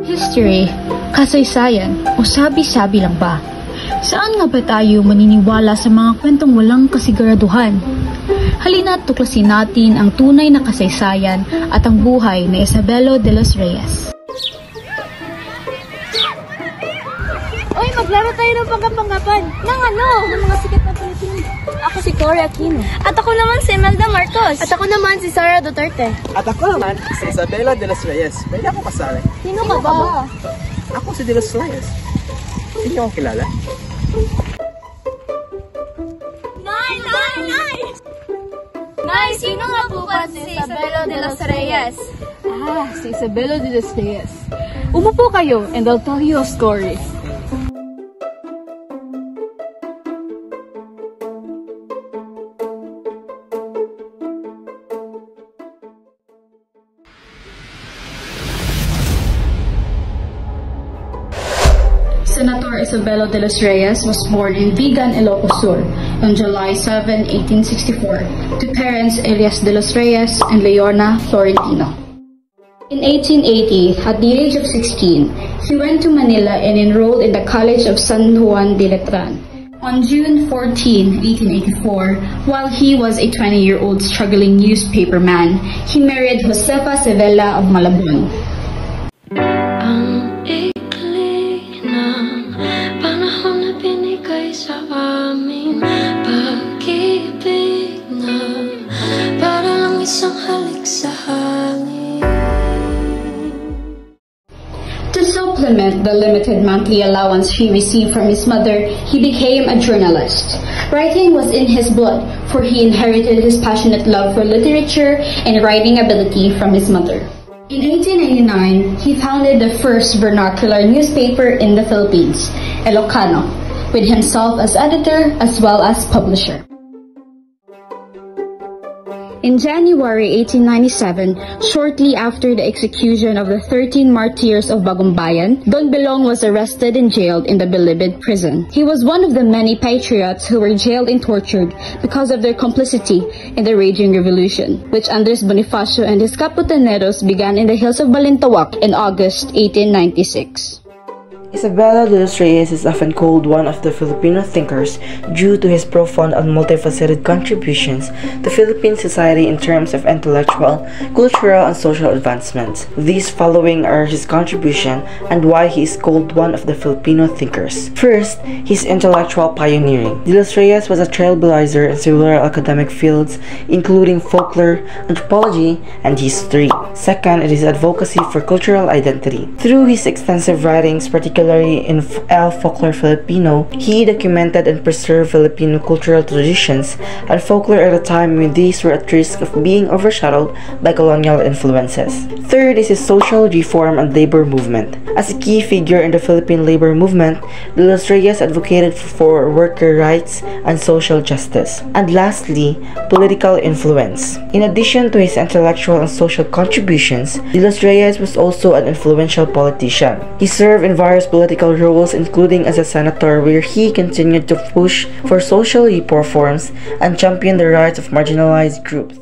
History, kasaysayan, o sabi-sabi lang ba? Saan nga ba tayo maniniwala sa mga kwentong walang kasiguraduhan? Halina't tuklasin natin ang tunay na kasaysayan at ang buhay ni Isabelo de los Reyes. Oy, maglaro tayo ng pangkapangapan. Ng ano? Ng mga sikat na Pilipino. Ako si Cory Aquino. At ako naman si Imelda Marcos. At ako naman si Sara Duterte. At ako naman si Isabela de los Reyes. Pwede ako kasali. Sino ka ba? Ako si de los Reyes. Hindi ako kilala. Nay, sino nga po ba si Isabelo de los Reyes? Si Isabelo de los Reyes. Umupo kayo and I'll tell you a story. Senator Isabelo de los Reyes was born in Vigan, Ilocos Sur on July 7, 1864 to parents Elias de los Reyes and Leona Florentino. In 1880, at the age of 16, he went to Manila and enrolled in the College of San Juan de Letran. On June 14, 1884, while he was a 20-year-old struggling newspaperman, he married Josefa Sevilla of Malabon. To supplement the limited monthly allowance he received from his mother, he became a journalist. Writing was in his blood, for he inherited his passionate love for literature and writing ability from his mother. In 1899, he founded the first vernacular newspaper in the Philippines, Ilocano, with himself as editor as well as publisher. In January 1897, shortly after the execution of the 13 martyrs of Bagumbayan, Don Belong was arrested and jailed in the Bilibid prison. He was one of the many patriots who were jailed and tortured because of their complicity in the raging revolution, which Andres Bonifacio and his caputaneros began in the hills of Balintawak in August 1896. Isabelo de los Reyes is often called one of the Filipino thinkers due to his profound and multifaceted contributions to Philippine society in terms of intellectual, cultural, and social advancement. These following are his contribution and why he is called one of the Filipino thinkers. First, his intellectual pioneering. De los Reyes was a trailblazer in several academic fields, including folklore, anthropology, and history. Second, it is advocacy for cultural identity. Through his extensive writings, particularly in El Folklore Filipino, he documented and preserved Filipino cultural traditions and folklore at a time when these were at risk of being overshadowed by colonial influences. Third is his social reform and labor movement. As a key figure in the Philippine labor movement, De los Reyes advocated for worker rights and social justice. And lastly, political influence. In addition to his intellectual and social contributions, De los Reyes was also an influential politician. He served in various political roles, including as a senator, where he continued to push for social reforms and champion the rights of marginalized groups.